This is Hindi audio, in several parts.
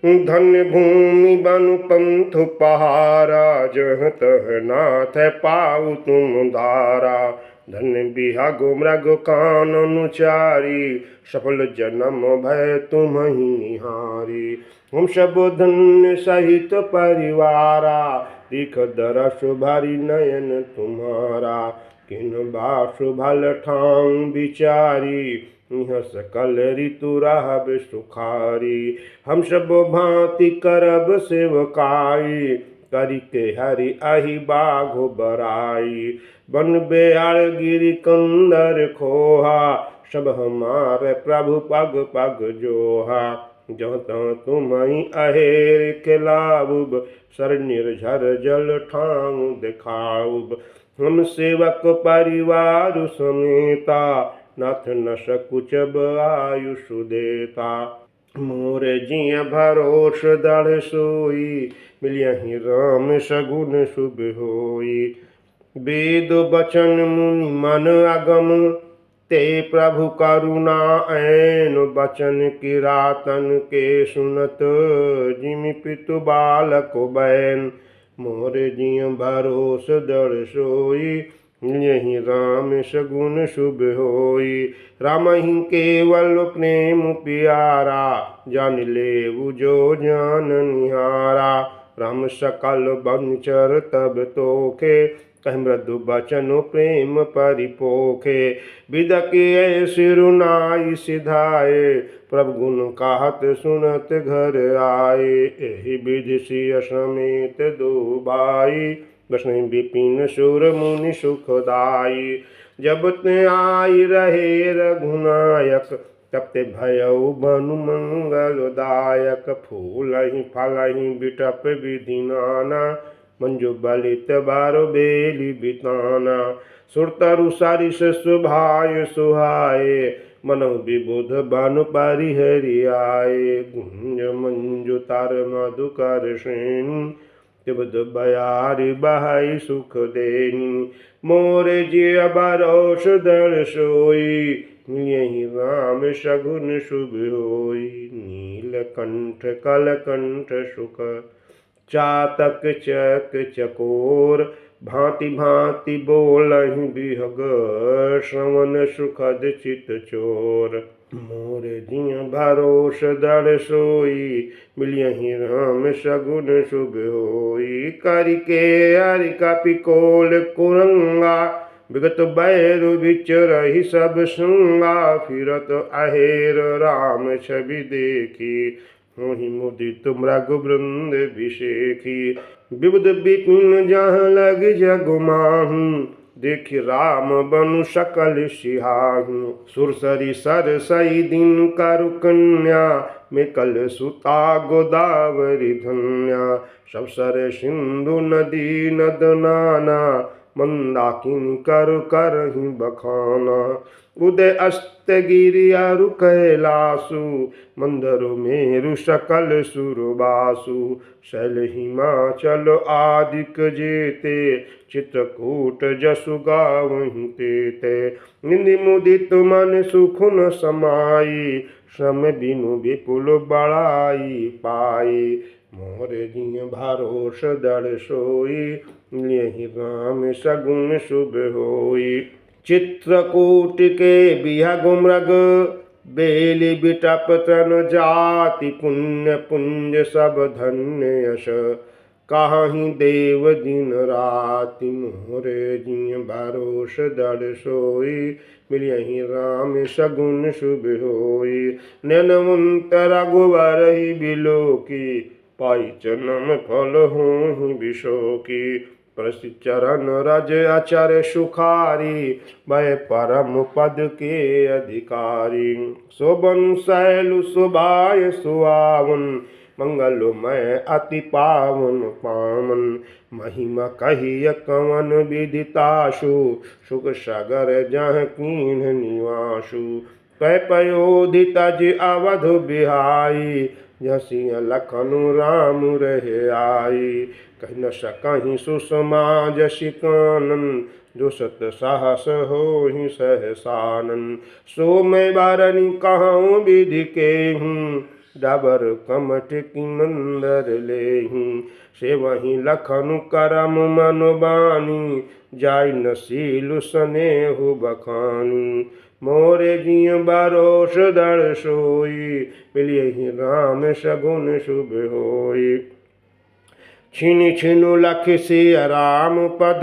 धन्य भूमि बनु पंथु पहारा, जह तह नाथ पाऊ तुम धारा। धन्य बिहागो मृग कानन चारी, सफल जन्म भय तुम ही निहारी। हम सब धन्य सहित परिवारा, दिख दरस भरी नयन तुम्हारा। किन बासु भल ठाम विचारी, यह सकल ऋतु रहब सुखारी। हम सब भांति करब सेवकाई, करिके हरि अहि बाघो बराई। बन बेहाल गिरि कंदर खोहा, सब हमारे प्रभु पग पग जोहा। जहाँ तहाँ तुम्हि अहेर खिलाऊब, सर निर्झर जल ठाऊ दिखाऊब। हम सेवक परिवार समेता, नाथ न सकुचब आयुष देता। मोरे जिय भरोस दृढ़ सोई, मिलियहि राम सगुन शुभ होई। वेद बचन मुनि मन अगम, ते प्रभु करुणा ऐन बचन किरातन के सुनत। जिमि पितु बालक बैन, मोरे जिय भरोस दृढ़ सोई, यही राम सगुन शुभ होई। राम ही केवल प्रेम प्यारा, जान लेऊ जो जान निहारा। राम सकल बनचर तब तोखे, कह मृदु बचन प्रेम परिपोखे। विद के सिरुनाई सिधाए, प्रभु गुण कहत सुनत घर आए। एहि विधि सिय समेत दो भाई, बसहि विपिन सुर मुनि सुखदाई। जब ते आई रहे रघुनायक, तब ते भयउ बनु मंगलदायक। फूलहि फलहि बिटप विधि नाना, मंजु बलित बारो बेली बिताना। सुरतरु सरिस सुभाय सुहाए, मनहु विबुध बनु परिहरियाए। गुंज मंजु तर मधुकर सेन, तिबुध बयारी बहाई सुख देनी। मोरे जिय भरोस दृढ़ सोई, यही राम सगुन शुभ होई। नीलकंठ कलकंठ सुख, चातक चक चकोर। भांति भांति बोलहि बिहग, श्रवण सुखद चित चोर। मोरे जिय भरोस दृढ़ सोई, मिलियहि राम सगुन शुभ होई। करिके हरि कपिकोल कुरंगा, विगत बैरु विचरहि सब संगा। फिरत अहेर राम छवि देखी, होहि मुदित मृग वृंद विषेखी। विबुध विपिन जहाँ लग जग माहू, देखि राम बनु सकल सिहाहू। सुरसरी सरसई दिन करु कन्या, में कल सुता गोदावरी धन्या। सब सर सिंधु नदी नद नाना, मंदाकिनी करु करहि बखाना। उदय अस्त गिरि अरु कैलासु, मंदरु मेरु सकल सुरबासु। शैल हिमाचल आदिक जेते, चित्रकूट जसु गावहि तेते। निंदि मुदित मन सुख न समाई, श्रम बिनु विपुल बड़ाई पाई। मोरे जिय भरोस दृढ़ सोई, यही राम सगुन शुभ होई। चित्रकूट के बिहग मृग, बेली बिटप तन जाति। पुण्य पुंज सब धन्य यश, काहि देव दिन राति। मोरे जिय भरोस दृढ़ सोई, मिलियहि राम सगुन शुभ होई। नैनवंत रघुवर ही बिलोकी, पाई जन्म फल होहि बिशोकी। प्रसिचरण रज अचर सुखारी, भय परम पद के अधिकारी। शोभन शैलु शोभाय सुहावन, मंगलमय अति पावन पावन। महिमा कहिय कवन विदिताशु, सुख सागर जहाँ कीन्ह निवासु। कह पयोधि तज अवध बिहाई, सिंह लखनु राम रहे आई। कह न सकहि सुषमा जसि कानन, जो सत साहस होहि सहसानन। सो मैं बारनी कहूँ विधि केहूँ, डाबर कमठ की मंदर लेहि। से वही लखन करम मन बानी, जाय नसीलु स्नेहु बखानी। मोरे जिय बरोष दर सोई, मिलियहि राम सगुन शुभ होई। छिन छिनु लख सिय राम पद,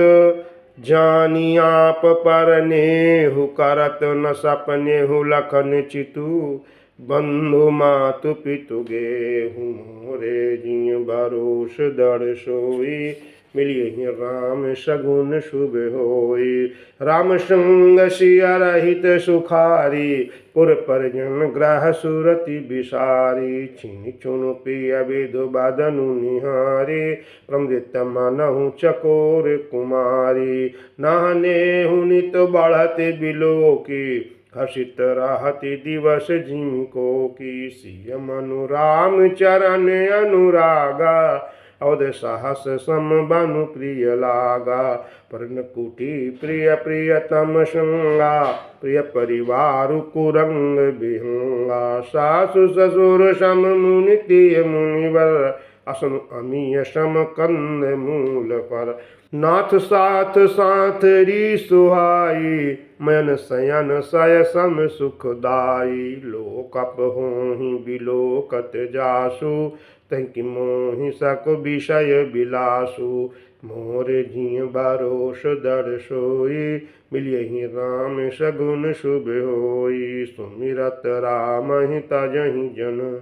जानी आप परनेहु करत न सपनेहु लखन चितु। बंधु मातु पितु गेहु, मोरे जिय बरोष दर सोई, मिलियहि राम सगुन शुभ होई। राम संग सिया रहित सुखारी, पुर परिजन ग्रह सुरति बिसारी। छिन छुनु प्रिय विधु बदनु निहारी, प्रमृत मनहु चकोर कुमारी। नहनेहु नित बढ़त बिलोकी, हसित रहति दिवस जिनको की। सिय मनु राम चरण अनुरागा, अवध सहस सम बनु प्रिय लागा। पर्ण कुटी प्रिय प्रियतम संगा, प्रिय परिवार कुरंग बिहंगा। सासु ससुर सम मुनि तिय मुनिवर, असनु अमीय सम कंद मूल पर। नाथ साथ साथरी सुहाई, मन शयन सय सम सुखदाई। लोकप होहि बिलोकत जासु, तंकि मोहि सक विषय बिलासु। मोरे जिय बरोष दर सोई, मिलियहि राम सगुन शुभ होई। सुमिरत रामहि तजहि जन,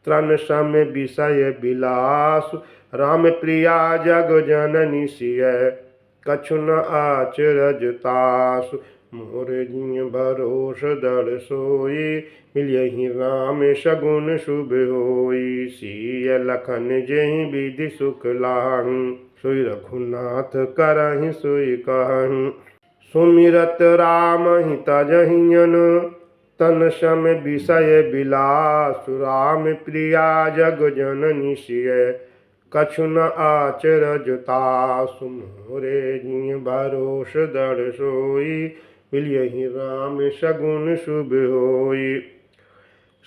त्रन सम विषय बिलासु। राम प्रिया जग जननी सिय, कछु न आचरज तासु। मोरे जिय बरोष दर सोई, मिलियहि राम सगुन शुभ होई। सिय लखन जेहि विधि सुख लाहि, सोई रघुनाथ करहि सोई कहहि। सुमिरत रामहि तजहि जन, तन सम विषय बिलासु। राम प्रिया जग जननी सिय, कछु न आचरज तासु। मोरे जिय बरोष दर सोई, मिलियहि राम सगुन शुभ होई।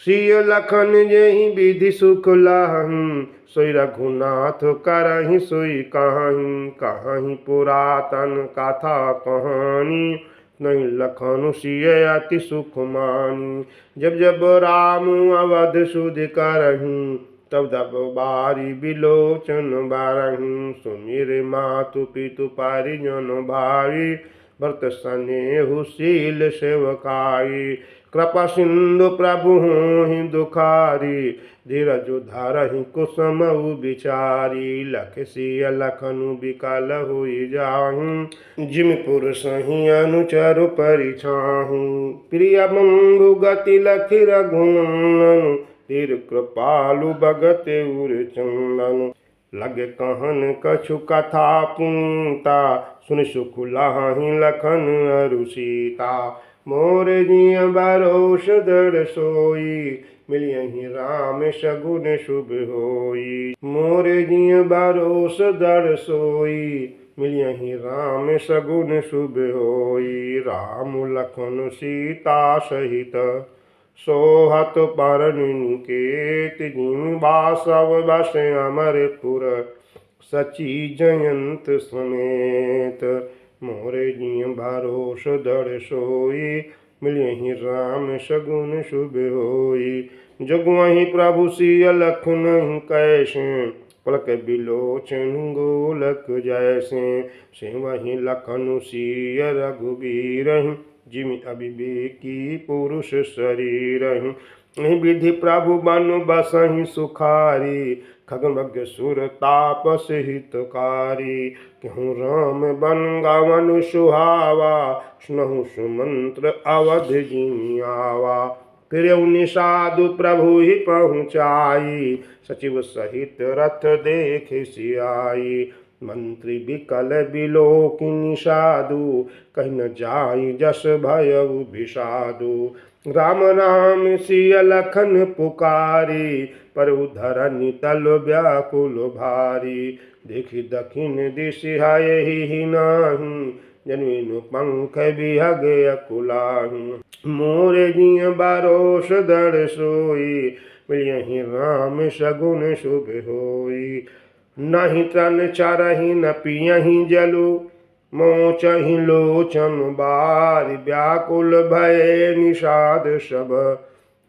सिय लखन जेहि विधि सुख लाहि, सोई रघुनाथ करहि सोई कहहि। कहहि पुरातन कथा कहानी, नहीं लखनु सिय अति सुख मानी। जब जब राम अवध सुधि करहि, तब तब बारी बिलोचन बारहि। सुमिर मातु पितु परिजन भाई, भरत स्नेहु शील सेवकाई। कृपा सिंधु प्रभु होहि दुखारी, धीरजु धरहि कुसुमउ बिचारी। लख सिय लखनु बिकल होई जाहि, जिमि पुरसहि अनुचरु परिछाहि। प्रिय बंधु गति लखि रघुनंदन, धीर कृपालु भगत उर चंदन। लगे कहन कछु कथा पुनीता, सुनि सुख लाहि लखन अरु सीता। मोरे जिय बरोष दर सोई, मिलियहि राम सगुन शुभ होई। मोरे जिय बरोष दर सोई, मिलियहि राम सगुन शुभ होई। राम लखन सीता सहित, सोहत परनि निकेत। जिमि वासव बस अमरपुर, सची जयंत समेत। मोरे जिय बरोष दर सोई, मिलियहि राम सगुन शुभ होई। जगुवहि प्रभु सिय लखनहि कैसे, पलक बिलोचन गोलक जैसे। सेवहि लखनु सिय रघुबीरहि, जिमि अविवेकी पुरुष शरीरहि। एहि विधि प्रभु बन बसहि सुखारी, खगमग सुर तापस हितकारी। कहूँ राम बन गवन सुहावा, सुनहु सुमंत्र अवध जिमि आवा। फिर निषादु प्रभु ही पहुँचाई, सचिव सहित रथ देख सियाई। मंत्री बिकल बिलोकि निषादु, कहि न जाई जस भयउ विषादु। राम राम सिय लखन पुकारी, पर धरनि तल व्याकुल भारी। देखि दखिन दिश हायहि नाही, जन्मिनु पंख बिहग अकुलाहि। मोरे जिय बरोष दर सोई, मिलियहि राम सगुन शुभ होई। नहीं तन चारहि न पियहि जलु, मोचहि लोचन बारि। व्याकुल भय निषाद सब,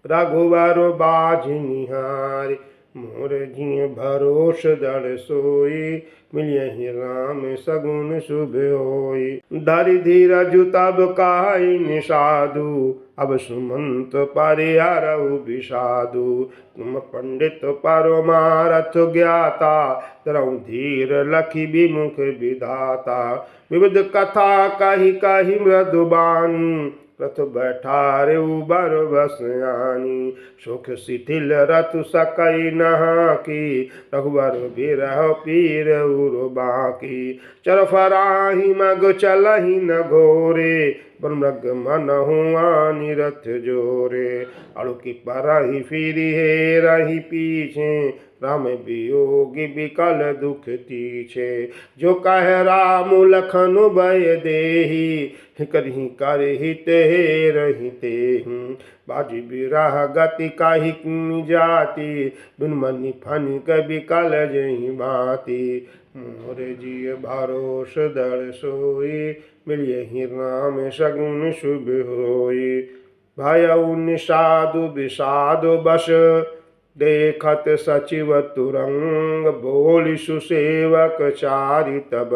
रघुवर बाज निहारि। मोर जिय भरोस दर सोई, मिलियहि राम सगुन शुभ होई। धरि धीरज तब काई निषादु, अब सुमंत परिहरहु विषादु। तुम पंडित परमारथ ज्ञाता, तरहु धीर लखि विमुख विधाता। विविध कथा कही कही मृदुबानी, रथ बैठारहु बर बस आनी। सुख शिथिल रथ सकई नहा की, रघुबर बिरह पीर उर बाकी। चरफराही मग चलहि न घोरे, बन मृग मनहु आनी रथ जोरे। अड़ुकी परहि फिरि हेरहि पीछे, राम वियोगी विकल दुख तीछे। जो कह राम लखन भय देहि, करहि कर हित हेरहि तेहि। बाजी बिरह गति काहि जाति, बिन मनि फनिक विकल जहि भांति। मोर जिय भरोस दर सोई, मिलियहि राम सगुन शुभ होई। भयउ निषादु विषादु बस, देखत सचिव तुरंग। बोलि सुसेवक चारि तब,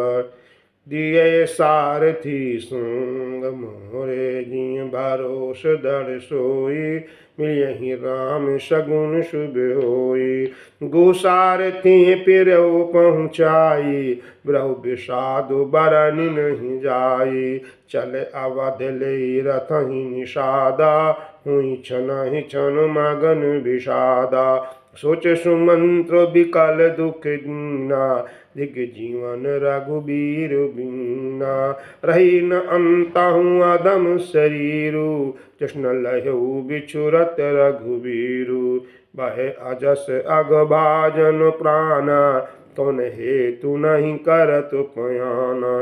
दिए सारथी संग। मोरे जिय भरोस दर सोई, मिलियहि राम सगुन शुभ होई। गुसारथी पिरौ पहुँचाई, ब्रहु विषादु बरनि नहीं जाई। चले अवध ले रथहि निषादा, हुई छनहि छन मगन विषादा। सोच सुमंत्र विकल दुख दीना, दिग जीवन रघुबीर बीना। रही न अंतहु अदम शरीरु, कृष्ण लहु बिछुरत रघुबीरु। बहे अजस अगभाजन प्राणा, कौन हेतु नहीं करत पयाना।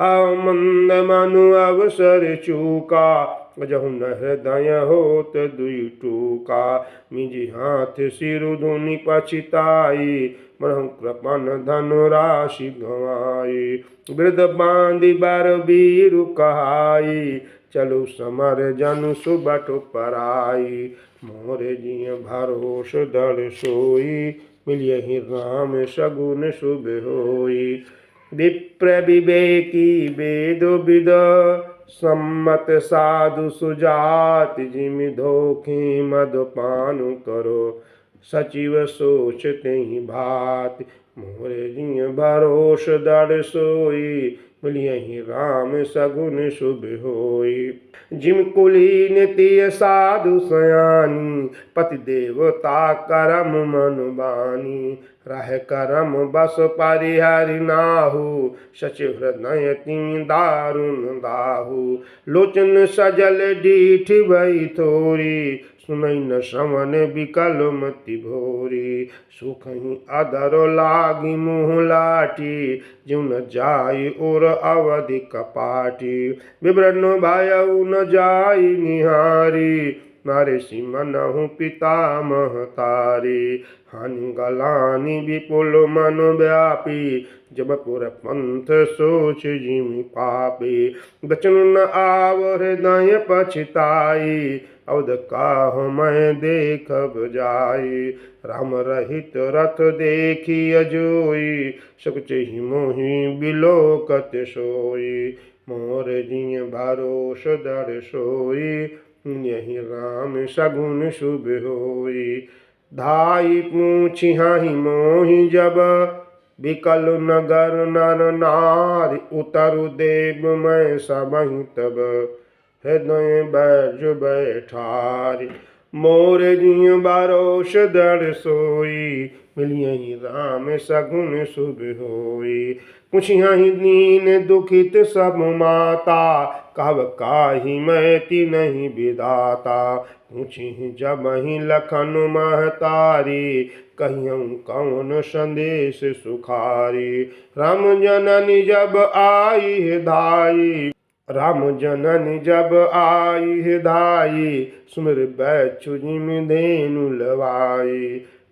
अमंद मनु अवसर चूका, जहु न हृदय होत दुई टूका। मिजि हाथ सिरु धुनि पछिताई, मनहु कृपन धनु राशि गंवाई। वृद्ध बांधि बर बीरु कहाई, चलु समर जनु सुबट पराई। मोरे जिय भरोस दर सोई, मिलियहि राम सगुन शुभ होई। विप्र विवेकी वेद विद, सम्मत साधु सुजात। जिमि धोखी मदपानु करो, सचिव सोच तेहि भात। मोरे जिय भरोस दर सोई, मिलियहि राम सगुन शुभ होई। जिम कुलीन तिय साधु सयानी, पति देवता करम मन बानी। रह करम बस परिहरि नाहु, सचिव हृदय तिं दारुण दाहु। लोचन सजल डीठ भई थोरी, सुनई न श्रवण विकल मति भोरी। सुखहि अधर लागी मुँह लाठी, ज्यों न जाई और अवधि कपाटी। विवरण भयउ न जाई निहारी, मारे सिमनहु पिता महतारी। हानि गलानि विपुल मन व्यापी, जबपुर पंथ सोच जिमि पापी। बचन न आव हृदय पछिताई, अवध काहु मैं देखब जाई। राम रहित रथ देखी अजोई, सकुचहि मोहि बिलोकत सोई। मोर जिय भरोस दर सोई, यही राम सगुन शुभ होई। धाई पूछिहि मोहि जब, विकल नगर नर नारी। उतरु देव मैं सबहि तब, हृदय बैज बैठारी। मोर जिय भरोस दर सोई, मिलियहि राम सगुन शुभ होई। पुछिहि दीन दुखित सब माता, कहब काही मैं तिन्हि विधाता। पूछिहि जबहि लखन महतारी, कहियौ कौन संदेश सुखारी। राम जननी जब आई धाई, राम जननी जब आई हिदाई, सुमिर बैछु जिम धेनु लवाई।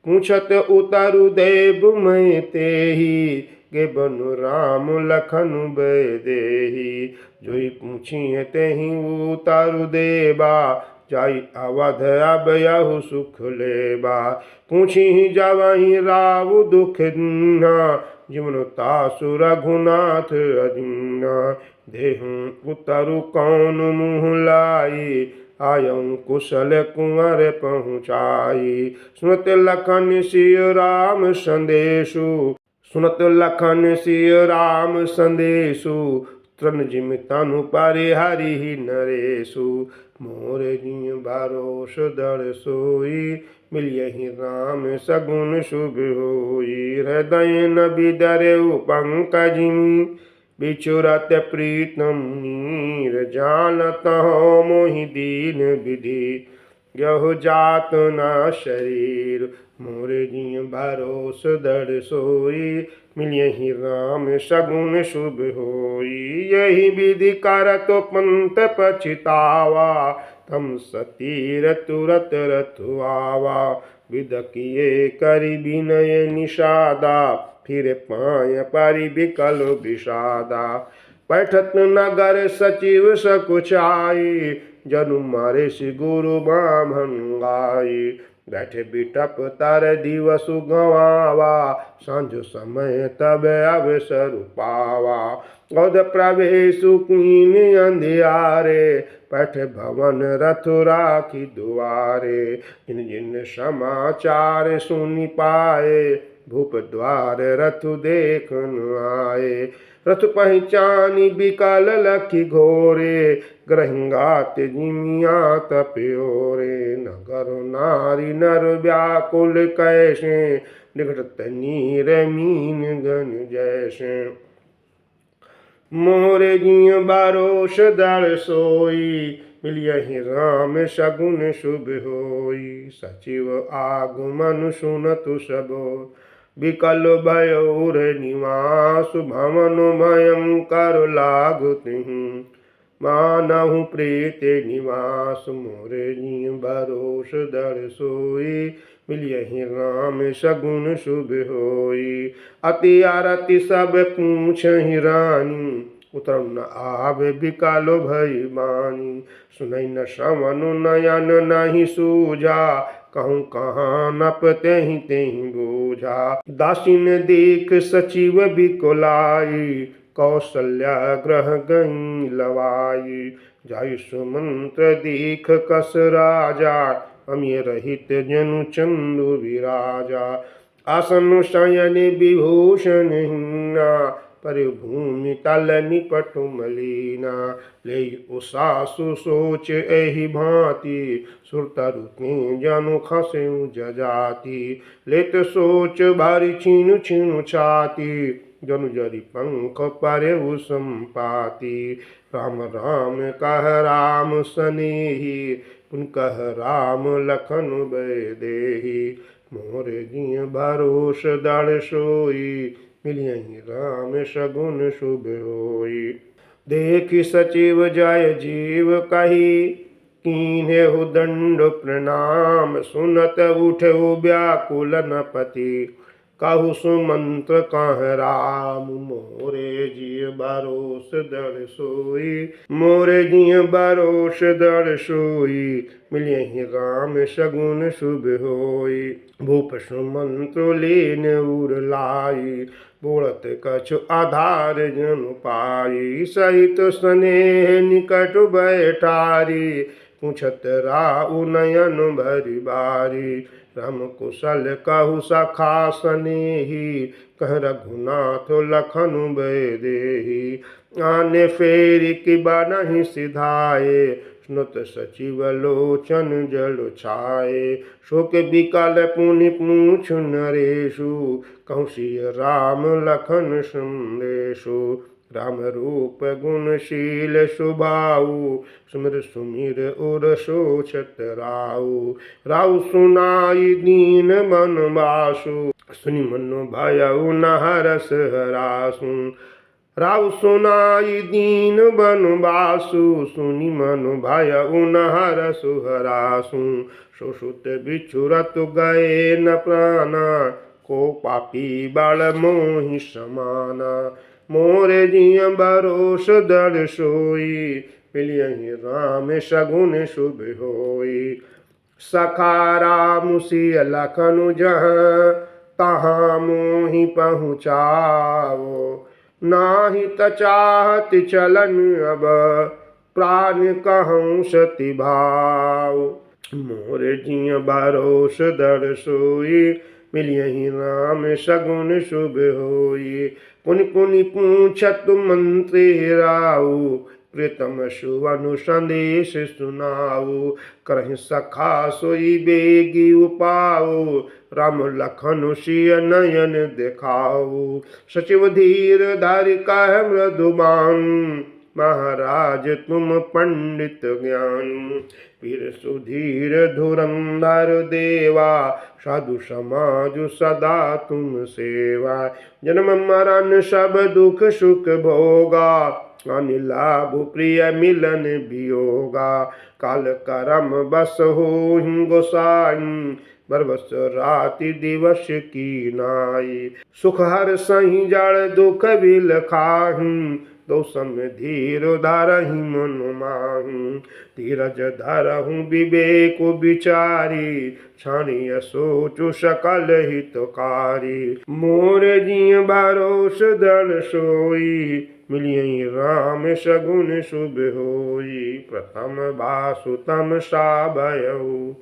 पूछत उतरु देव मैं तेहि, गे बनु राम लखन बेदेहि। जोई पूछिए तेहि उतरु देबा, जाई अवध अब यहु सुख लेबा। पूछी जवहि राव दुख दीन्हा, जीवन तासु रघुनाथ अदीना। देहु उतरु कौन मुँह लाई, आयं कुशल कुंवर पहुँचाई। सुनत लखन सिय राम संदेशु, सुनत लखन सिय राम संदेशु। तृण जिमि तनु परिहरि नरेशु। मोर जिय भरोस दर सोई, मिलियहि राम सगुन शुभ होई। हृदय न बिदरउ पंकजिमि, बिचुरत प्रीतम नीर। जानत हो मोहि दीन विधि, यहु जात न शरीर। मोरे जिय भरोस दर सोई, मिलियहि राम सगुन शुभ होई। यही विधि करत पंत पछितावा, तम सतीर तुरत रथुआवा। विद किए करि विनय निषादा, फिर पाय परि बिकल विषादा। पैठत नगर सचिव सकुचाई, जनु मारे सि गुरु बामन गाई। बैठे बिटप तर दिवसु गवावा, सांझ समय तब अवसर पावा। गौद प्रवेशु कीन अंधियारे, पैठ भवन रथु राखी दुआरे। जिन जिन समाचार सुनि पाए, भूप द्वार रथु देखन आए। रथ पहचानी बिकल लखी घोरे, ग्रहंगात जिमिया तप्योरे। नगर नारी नर व्याकुल कैसे, निकटत नीर मीन गन जैसे। मोरे जिय भरोस दर सोई, मिलियहि राम सगुन शुभ होई। सचिव आगमन सुनतु सबो, बिकल भयोर निवास। भवन भयंकर लागु तिहुँ, मानहु प्रीत निवास। मोरे जिय भरोस दर सोई, मिलियहि राम सगुन शुभ होई। अति आरती सब पूछहि रानी, उतरउ न आवे बिकल भई बानी। सुनई न श्रवनु नयन नहीं सूझा, कहूँ कहाँ नप तेहि तेहि बूझा। दासिन देख सचिव बिकुलाई, कौशल्या ग्रह गई लवाई। जाई सुमंत्र देख कस राजा, अमिय रहित जनु चंदु विराजा। आसन शयन विभूषण हीना, परिभूमि तल निपट मलीना। ले उषासु सोच एहि भांति, सुरतरु तीं जनु खसेउ जजाति। लेत सोच भारि छीनु छीनु छाती, जनु जरि पंख परेउ संपाति। राम राम कह राम सनेही, पुन कह राम लखन बेदेही। मोरे जिय भरोस दर सोई, मिलियहि राम सगुन शुभ होई। देखि सचिव जय जीव कही, कीन्हेहु दंड प्रणाम। सुनत उठेउ व्याकुल नपति, कहु सुमंत्र कह राम। मोरे जिय भरोस दर सोई, मोरे जिय भरोस दर सोई। मिलियहि राम सगुन शुभ होई। भूप सुमंत्र लीन उर लाई, बोलत कछु आधार जनु पाई। सहित स्नेह निकट बैठारी, पूछत राउ नयन भरि बारी। राम कुशल कहु सखा सनेही, कह रघुनाथ लखन बेदेही। आने फेरि कि बनहि सिधाए, सुनत सचिव लोचन जल छाए। शोक बिकल पुनि पूछु नरेशु, कहु सिय राम लखन संदेशु। राम रूप गुणशील सुभाऊ, सुमिर सुमिर उर सोचत राऊ। राऊ सुनाई दीन मन बासु, सुनि मन भयउ न हरस हरासु। राव सुनाई दीन बनु बासु, सुनि मनु भय उनहर सुहरासु। सुसुत बिछुरत गए न प्राणा, को पापी बाल मोहि समाना। मोरे जिय बरोस दर सोई, मिलियहि राम सगुन शुभ होई। सखा राम सिय लखनु जहाँ, तहाँ मोहि पहुँचाओ। नाही त चाहत चलन अब, प्राण कहूँ सति भाव। मोर जिय बरोस दर सोई, मिलियहि राम सगुन शुभ होई। पुनि पुनि पूछत मंत्री राऊ, प्रीतम सुवनु संदेश सुनाऊ। करहि सखा सोई बेगी उपाऊ, राम लखन सिय नयन देखाऊ। सचिव धीर धरि कह मृदुबान, महाराज तुम पंडित ज्ञान। वीर सुधीर धुरंधर देवा, साधु समाज सदा तुम सेवा। जन्म मरण सब दुख सुख भोगा, अनि लाभ प्रिय मिलन वियोगा। काल करम बस होहि गोसाई, बरबस राति दिवस की नाई। सुख हर सही जड़ दुख बिल खाहि, तो सम धीर धरहि मन माहि। धीरज धरहु विवेक विचारी, क्षणिय सोचु सकल हितकारी। मोर जिय बरोस दर सोई, मिलियहि राम सगुन शुभ होई। प्रथम बासु तम सा भयउ,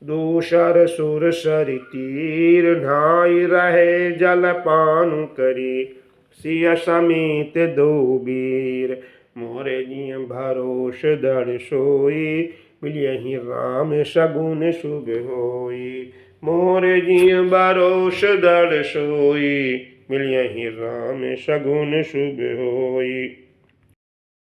दूसर सुर सरि तीर। ढाई रहे जल पानु करी, सिय समेत दो वीर। मोरे जिय बरोस दर सोई, मिलियहि राम सगुन शुभ होई। मोरे जिय बरोस दर सोई, मिलियहि राम सगुन शुभ होई।